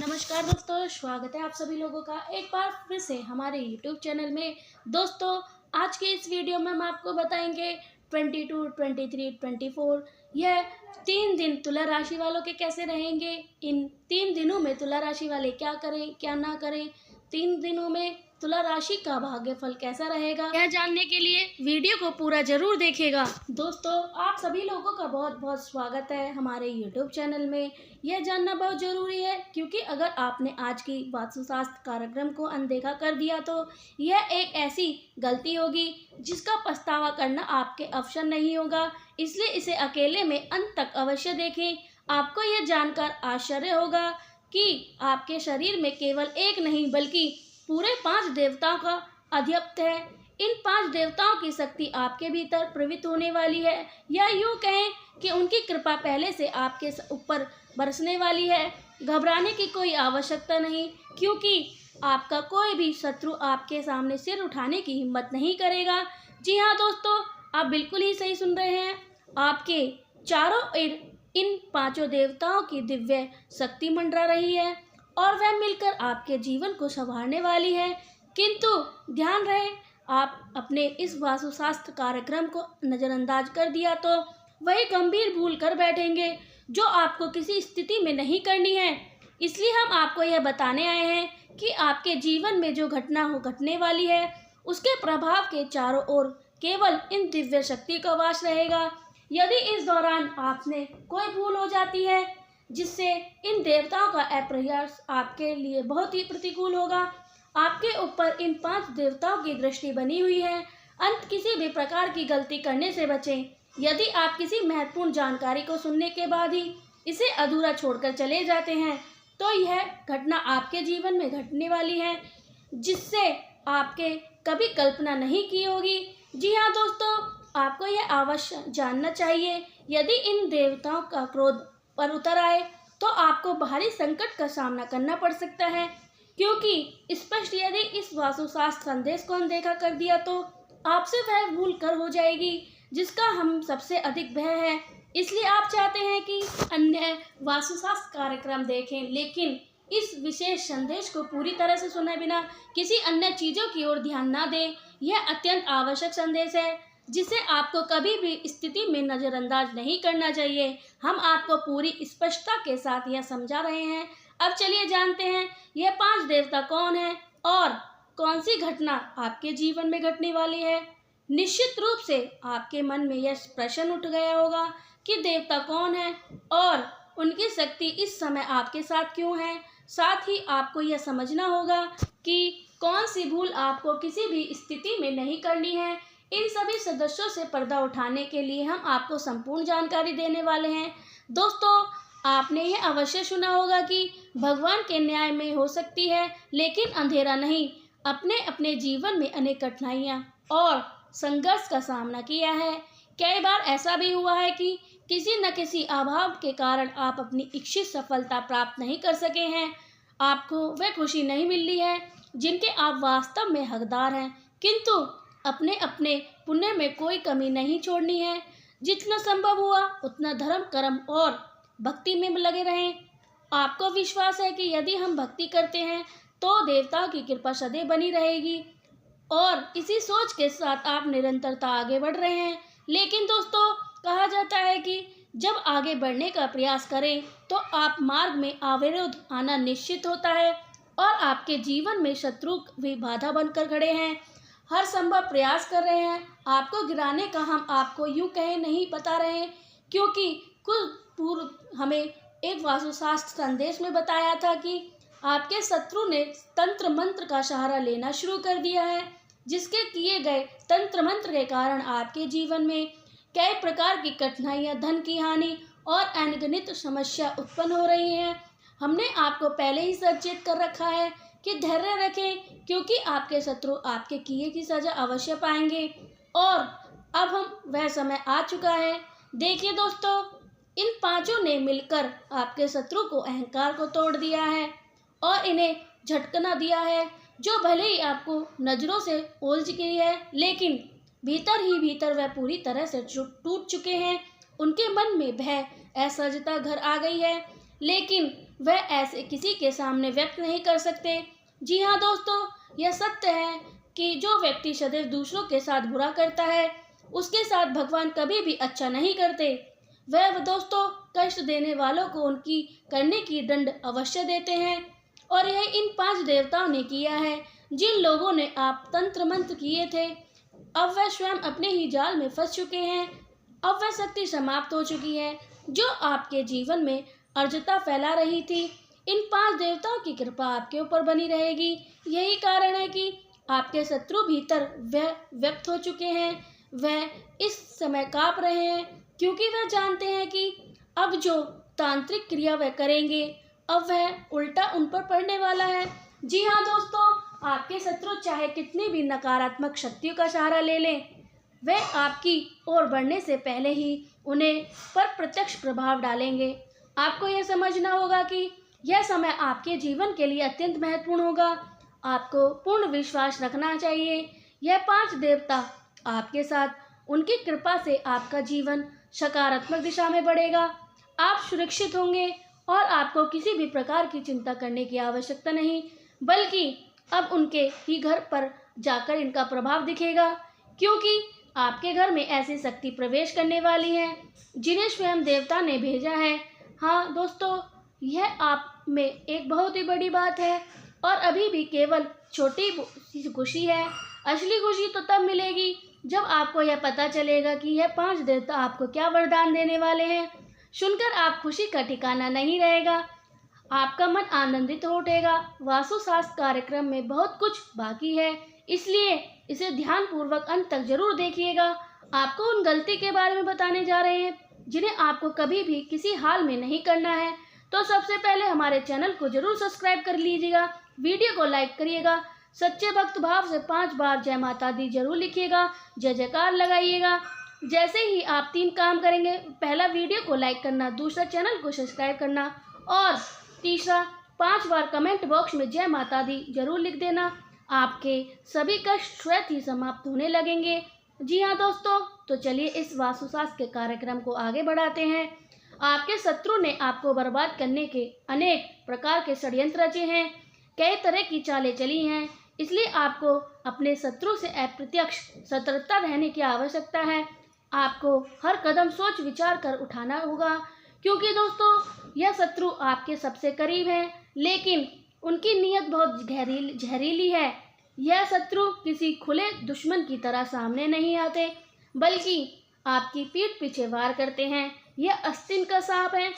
नमस्कार दोस्तों, स्वागत है आप सभी लोगों का एक बार फिर से हमारे YouTube चैनल में। दोस्तों, आज के इस वीडियो में हम आपको बताएंगे 22, 23, 24 यह 3 दिन तुला राशि वालों के कैसे रहेंगे। इन 3 दिनों में तुला राशि वाले क्या करें क्या ना करें, 3 दिनों में तुला राशि का भाग्यफल कैसा रहेगा, यह जानने के लिए वीडियो को पूरा जरूर देखिएगा। दोस्तों, आप सभी लोगों का बहुत बहुत स्वागत है हमारे YouTube चैनल में। यह जानना बहुत जरूरी है क्योंकि अगर आपने आज की वास्तुशास्त्र कार्यक्रम को अनदेखा कर दिया तो यह एक ऐसी गलती होगी जिसका पछतावा करना आपके अवसर नहीं होगा। इसलिए इसे अकेले में अंत तक अवश्य देखें। आपको यह जानकर आश्चर्य होगा कि आपके शरीर में केवल एक नहीं बल्कि पूरे 5 देवताओं का आधिपत्य है। इन 5 देवताओं की शक्ति आपके भीतर प्रवित होने वाली है, या यूँ कहें कि उनकी कृपा पहले से आपके ऊपर बरसने वाली है। घबराने की कोई आवश्यकता नहीं, क्योंकि आपका कोई भी शत्रु आपके सामने सिर उठाने की हिम्मत नहीं करेगा। जी हाँ दोस्तों, आप बिल्कुल ही सही सुन रहे हैं। आपके चारों ओर इन 5 देवताओं की दिव्य शक्ति मंडरा रही है और वह मिलकर आपके जीवन को संवारने वाली है। किंतु ध्यान रहे, आप अपने इस वास्तुशास्त्र कार्यक्रम को नज़रअंदाज कर दिया तो वही गंभीर भूल कर बैठेंगे जो आपको किसी स्थिति में नहीं करनी है। इसलिए हम आपको यह बताने आए हैं कि आपके जीवन में जो घटना हो घटने वाली है उसके प्रभाव के चारों ओर केवल इन दिव्य शक्ति का वास रहेगा। यदि इस दौरान आपने कोई भूल हो जाती है जिससे इन देवताओं का अप्रयास आपके लिए बहुत ही प्रतिकूल होगा। आपके ऊपर इन 5 देवताओं की दृष्टि बनी हुई है। अंत किसी भी प्रकार की गलती करने से बचें। यदि आप किसी महत्वपूर्ण जानकारी को सुनने के बाद ही इसे अधूरा छोड़कर चले जाते हैं तो यह घटना आपके जीवन में घटने वाली है जिससे आपके कभी कल्पना नहीं की होगी। जी हाँ दोस्तों, आपको यह अवश्य जानना चाहिए, यदि इन देवताओं का क्रोध पर उतर आए तो आपको भारी संकट का सामना करना पड़ सकता है, क्योंकि स्पष्ट यदि इस वास्तुशास्त्र संदेश को अनदेखा कर दिया तो आपसे वह भूल कर हो जाएगी जिसका हम सबसे अधिक भय है। इसलिए आप चाहते हैं कि अन्य वास्तुशास्त्र कार्यक्रम देखें, लेकिन इस विशेष संदेश को पूरी तरह से सुने बिना किसी अन्य चीज़ों की ओर ध्यान ना दें। यह अत्यंत आवश्यक संदेश है जिसे आपको कभी भी स्थिति में नज़रअंदाज नहीं करना चाहिए। हम आपको पूरी स्पष्टता के साथ यह समझा रहे हैं। अब चलिए जानते हैं यह 5 देवता कौन है और कौन सी घटना आपके जीवन में घटने वाली है। निश्चित रूप से आपके मन में यह प्रश्न उठ गया होगा कि देवता कौन है और उनकी शक्ति इस समय आपके साथ क्यों है। साथ ही आपको यह समझना होगा कि कौन सी भूल आपको किसी भी स्थिति में नहीं करनी है। इन सभी सदस्यों से पर्दा उठाने के लिए हम आपको संपूर्ण जानकारी देने वाले हैं। दोस्तों, आपने यह अवश्य सुना होगा कि भगवान के न्याय में हो सकती है लेकिन अंधेरा नहीं। अपने अपने जीवन में अनेक कठिनाइयाँ और संघर्ष का सामना किया है। कई बार ऐसा भी हुआ है कि किसी न किसी अभाव के कारण आप अपनी इच्छित सफलता प्राप्त नहीं कर सके हैं। आपको वह खुशी नहीं मिली है जिनके आप वास्तव में हकदार हैं, किंतु अपने अपने पुण्य में कोई कमी नहीं छोड़नी है। जितना संभव हुआ उतना धर्म कर्म और भक्ति में लगे रहें। आपको विश्वास है कि यदि हम भक्ति करते हैं तो देवताओं की कृपा सदैव बनी रहेगी और इसी सोच के साथ आप निरंतरता आगे बढ़ रहे हैं। लेकिन दोस्तों, कहा जाता है कि जब आगे बढ़ने का प्रयास करें तो आप मार्ग में अवरोध आना निश्चित होता है और आपके जीवन में शत्रु भी बाधा बनकर खड़े हैं, हर संभव प्रयास कर रहे हैं आपको गिराने का। हम आपको यूँ कहें नहीं बता रहे हैं, क्योंकि कुछ पूर्व हमें एक वास्तुशास्त्र संदेश में बताया था कि आपके शत्रु ने तंत्र मंत्र का सहारा लेना शुरू कर दिया है, जिसके किए गए तंत्र मंत्र के कारण आपके जीवन में कई प्रकार की कठिनाइयाँ, धन की हानि और अनगिनत समस्या उत्पन्न हो रही हैं। हमने आपको पहले ही सचेत कर रखा है कि धैर्य रखें, क्योंकि आपके शत्रु आपके किए की सजा अवश्य पाएंगे और अब हम वह समय आ चुका है। देखिए दोस्तों, इन 5 ने मिलकर आपके शत्रु को अहंकार को तोड़ दिया है और इन्हें झटकना दिया है, जो भले ही आपको नज़रों से उलझ गई है लेकिन भीतर ही भीतर वह पूरी तरह से टूट चुके हैं। उनके मन में भय, असहजता घर आ गई है, लेकिन वह ऐसे किसी के सामने व्यक्त नहीं कर सकते। जी हाँ दोस्तों, यह सत्य है कि जो व्यक्ति सदैव दूसरों के साथ बुरा करता है, उसके साथ भगवान कभी भी अच्छा नहीं करते। वह दोस्तों कष्ट देने वालों को उनकी करने की दंड अवश्य देते हैं, और यह इन 5 देवताओं ने किया है। जिन लोगों ने आप तंत्र मंत्र किए थे, अब वह स्वयं अपने ही जाल में फंस चुके हैं। अब वह शक्ति समाप्त हो चुकी है जो आपके जीवन में अर्जता फैला रही थी। इन 5 देवताओं की कृपा आपके ऊपर बनी रहेगी। यही कारण है कि आपके शत्रु भीतर वह व्यक्त हो चुके हैं। वह इस समय कांप रहे हैं, क्योंकि वह जानते हैं कि अब जो तांत्रिक क्रिया वह करेंगे, अब वह उल्टा उन पर पड़ने वाला है। जी हाँ दोस्तों, आपके शत्रु चाहे कितनी भी नकारात्मक शक्तियों का सहारा ले लें, वे आपकी ओर बढ़ने से पहले ही उन्हें पर प्रत्यक्ष प्रभाव डालेंगे। आपको यह समझना होगा कि यह समय आपके जीवन के लिए अत्यंत महत्वपूर्ण होगा। आपको पूर्ण विश्वास रखना चाहिए। यह 5 देवता आपके साथ, उनकी कृपा से आपका जीवन सकारात्मक दिशा में बढ़ेगा। आप सुरक्षित होंगे और आपको किसी भी प्रकार की चिंता करने की आवश्यकता नहीं, बल्कि अब उनके ही घर पर जाकर इनका प्रभाव दिखेगा, क्योंकि आपके घर में ऐसी शक्ति प्रवेश करने वाली है जिन्हें स्वयं देवता ने भेजा है। हाँ दोस्तों, यह आप में एक बहुत ही बड़ी बात है, और अभी भी केवल छोटी सी खुशी है। असली खुशी तो तब मिलेगी जब आपको यह पता चलेगा कि यह 5 देवता आपको क्या वरदान देने वाले हैं। सुनकर आप खुशी का ठिकाना नहीं रहेगा, आपका मन आनंदित हो उठेगा। वास्तुशास्त्र कार्यक्रम में बहुत कुछ बाकी है, इसलिए इसे ध्यानपूर्वक अंत तक जरूर देखिएगा। आपको उन गलती के बारे में बताने जा रहे हैं जिन्हें आपको कभी भी किसी हाल में नहीं करना है। तो सबसे पहले हमारे चैनल को जरूर सब्सक्राइब कर लीजिएगा, वीडियो को लाइक करिएगा, सच्चे भक्त भाव से 5 बार जय माता दी जरूर लिखिएगा, जय जयकार लगाइएगा। जैसे ही आप 3 काम करेंगे, पहला वीडियो को लाइक करना, दूसरा चैनल को सब्सक्राइब करना, और तीसरा 5 बार कमेंट बॉक्स में जय माता दी जरूर लिख देना, आपके सभी कष्ट स्वयं ही समाप्त होने लगेंगे। जी हाँ दोस्तों, तो चलिए इस वास्तुशास्त्र के कार्यक्रम को आगे बढ़ाते हैं। आपके शत्रु ने आपको बर्बाद करने के अनेक प्रकार के षड्यंत्र रचे हैं, कई तरह की चालें चली हैं, इसलिए आपको अपने शत्रु से अप्रत्यक्ष सतर्कता रहने की आवश्यकता है। आपको हर कदम सोच विचार कर उठाना होगा, क्योंकि दोस्तों यह शत्रु आपके सबसे करीब हैं, लेकिन उनकी नीयत बहुत जहरीली है। यह शत्रु किसी खुले दुश्मन की तरह सामने नहीं आते, बल्कि आपकी पीठ पीछे वार करते हैं। यह आस्तीन का सांप है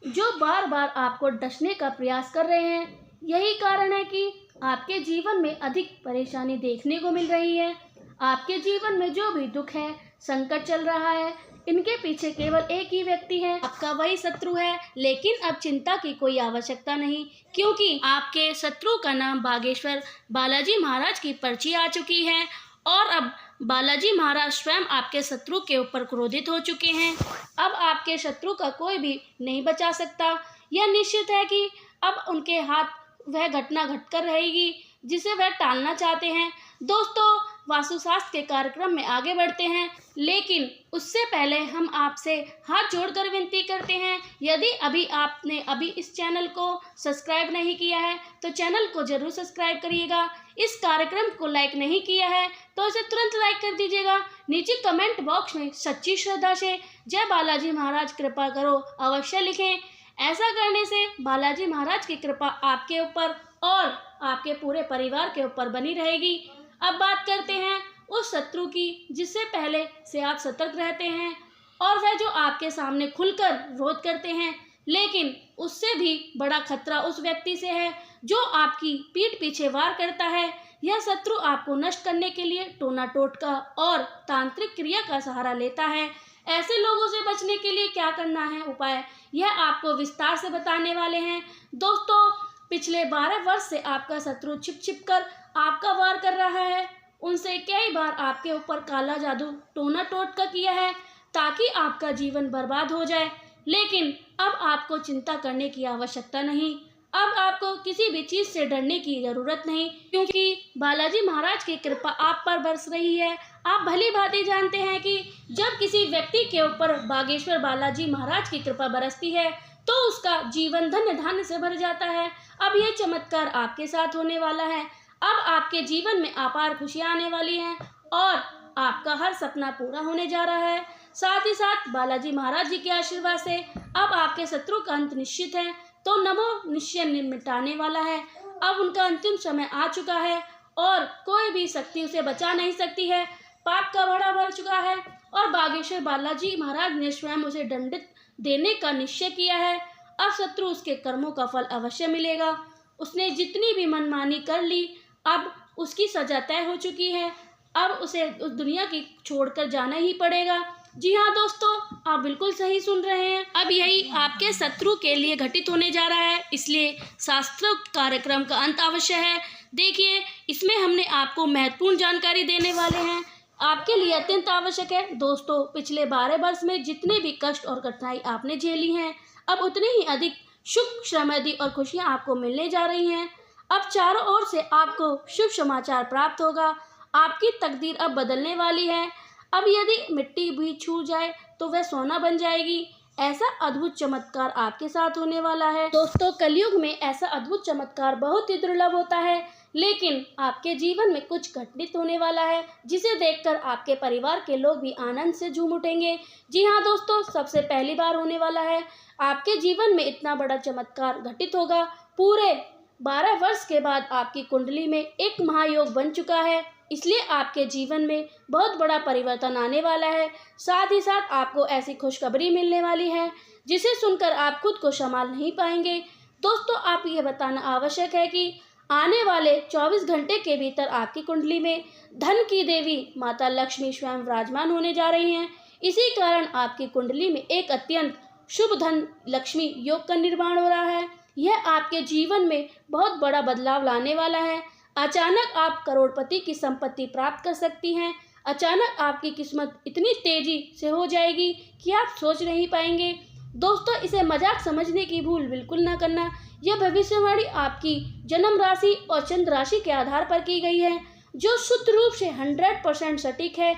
जो बार बार आपको डसने का प्रयास कर रहे हैं। यही कारण है कि आपके जीवन में अधिक परेशानी देखने को मिल रही है। आपके जीवन में जो भी दुख है, संकट चल रहा है, इनके पीछे केवल एक ही व्यक्ति है, आपका वही शत्रु है। लेकिन अब चिंता की कोई आवश्यकता नहीं, क्योंकि आपके शत्रु का नाम बागेश्वर बालाजी महाराज की पर्ची आ चुकी है, और अब बालाजी महाराज स्वयं आपके शत्रु के ऊपर क्रोधित हो चुके हैं। अब आपके शत्रु का कोई भी नहीं बचा सकता। यह निश्चित है कि अब उनके हाथ वह घटना घटकर रहेगी जिसे वह टालना चाहते हैं। दोस्तों, वास्तुशास्त्र के कार्यक्रम में आगे बढ़ते हैं, लेकिन उससे पहले हम आपसे हाथ जोड़कर विनती करते हैं, यदि आपने अभी इस चैनल को सब्सक्राइब नहीं किया है तो चैनल को जरूर सब्सक्राइब करिएगा। इस कार्यक्रम को लाइक नहीं किया है तो इसे तुरंत लाइक कर दीजिएगा। नीचे कमेंट बॉक्स में सच्ची श्रद्धा से जय बालाजी महाराज कृपा करो अवश्य लिखें। ऐसा करने से बालाजी महाराज की कृपा आपके ऊपर और आपके पूरे परिवार के ऊपर बनी रहेगी। अब बात करते हैं उस शत्रु की जिससे पहले से आप सतर्क रहते हैं, और वह जो आपके सामने खुलकर विरोध करते हैं, लेकिन उससे भी बड़ा खतरा उस व्यक्ति से है जो आपकी पीठ पीछे वार करता है। यह शत्रु आपको नष्ट करने के लिए टोना टोटका और तांत्रिक क्रिया का सहारा लेता है। ऐसे लोगों से बचने के लिए क्या करना है उपाय, यह आपको विस्तार से बताने वाले हैं। दोस्तों, पिछले 12 वर्ष से आपका शत्रु छिप छिप कर आपका वार कर रहा है। उनसे कई बार आपके ऊपर काला जादू टोना टोटका किया है ताकि आपका जीवन बर्बाद हो जाए, लेकिन अब आपको चिंता करने की आवश्यकता नहीं। अब आपको किसी भी चीज से डरने की जरूरत नहीं, क्योंकि बालाजी महाराज की कृपा आप पर बरस रही है। आप भली भांति जानते हैं कि जब किसी व्यक्ति के ऊपर बागेश्वर बालाजी महाराज की कृपा बरसती है तो उसका जीवन धन्य धान्य से भर जाता है। अब यह चमत्कार आपके साथ होने वाला है। अब आपके जीवन में अपार खुशियां आने वाली हैं और आपका हर सपना पूरा होने जा रहा है। साथ ही साथ बालाजी महाराज जी के आशीर्वाद से अब आपके शत्रु का अंत निश्चित है। तो नमो निश्चय मिटाने वाला है। अब उनका अंतिम समय आ चुका है और कोई भी शक्ति उसे बचा नहीं सकती है। पाप का बड़ा भर चुका है और बागेश्वर बालाजी महाराज ने स्वयं उसे दंडित देने का निश्चय किया है। अब शत्रु उसके कर्मों का फल अवश्य मिलेगा। उसने जितनी भी मनमानी कर ली, अब उसकी सजा तय हो चुकी है। अब उसे उस दुनिया की छोड़कर जाना ही पड़ेगा। जी हाँ दोस्तों, आप बिल्कुल सही सुन रहे हैं। अब यही आपके शत्रु के लिए घटित होने जा रहा है, इसलिए शास्त्रोक्त कार्यक्रम का अंत अवश्य है। देखिए, इसमें हमने आपको महत्वपूर्ण जानकारी देने वाले हैं, आपके लिए अत्यंत आवश्यक है। दोस्तों, पिछले 12 वर्ष में जितने भी कष्ट और कठिनाई आपने झेली हैं, अब उतनी ही अधिक सुख, समृद्धि और खुशियाँ आपको मिलने जा रही हैं। अब चारों ओर से आपको शुभ समाचार प्राप्त होगा। आपकी तकदीर अब बदलने वाली है। अब यदि मिट्टी भी छू जाए तो वह सोना बन जाएगी। ऐसा अद्भुत चमत्कार आपके साथ होने वाला है। दोस्तों, कलयुग में ऐसा अद्भुत चमत्कार बहुत ही दुर्लभ होता है, लेकिन आपके जीवन में कुछ घटित होने वाला है, जिसे देखकर आपके परिवार के लोग भी आनंद से झूम उठेंगे। जी हाँ दोस्तों, सबसे पहली बार होने वाला है आपके जीवन में इतना बड़ा चमत्कार घटित होगा। पूरे 12 वर्ष के बाद आपकी कुंडली में एक महायोग बन चुका है, इसलिए आपके जीवन में बहुत बड़ा परिवर्तन आने वाला है। साथ ही साथ आपको ऐसी खुशखबरी मिलने वाली है जिसे सुनकर आप खुद को संभाल नहीं पाएंगे। दोस्तों, आप ये बताना आवश्यक है कि आने वाले 24 घंटे के भीतर आपकी कुंडली में धन की देवी माता लक्ष्मी स्वयं विराजमान होने जा रही हैं। इसी कारण आपकी कुंडली में एक अत्यंत शुभ धन लक्ष्मी योग का निर्माण हो रहा है। यह आपके जीवन में बहुत बड़ा बदलाव लाने वाला है। अचानक आप करोड़पति की संपत्ति प्राप्त कर सकती हैं। अचानक आपकी किस्मत इतनी तेजी से हो जाएगी कि आप सोच नहीं पाएंगे। दोस्तों, इसे मजाक समझने की भूल बिल्कुल ना करना। यह भविष्यवाणी आपकी जन्म राशि और चंद्र राशि के आधार पर की गई है, जो शुद्ध रूप से 100% सटीक है।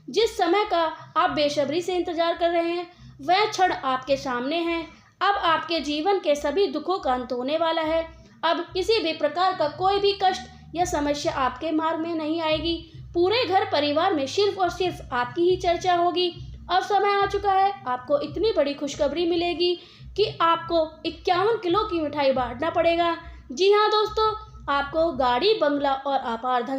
जिस समय का आप बेसब्री से इंतजार कर रहे हैं, वह क्षण आपके सामने है। अब आपके जीवन के सभी दुखों का अंत होने वाला है। अब किसी भी प्रकार का कोई भी कष्ट यह समस्या आपके मार्ग में नहीं आएगी। पूरे घर परिवार में सिर्फ और सिर्फ आपकी ही चर्चा होगी। अब समय आ चुका है, आपको इतनी बड़ी खुशखबरी मिलेगी कि आपको 51 किलो की मिठाई बांटना पड़ेगा। जी हाँ दोस्तों, आपको गाड़ी, बंगला और अपार धन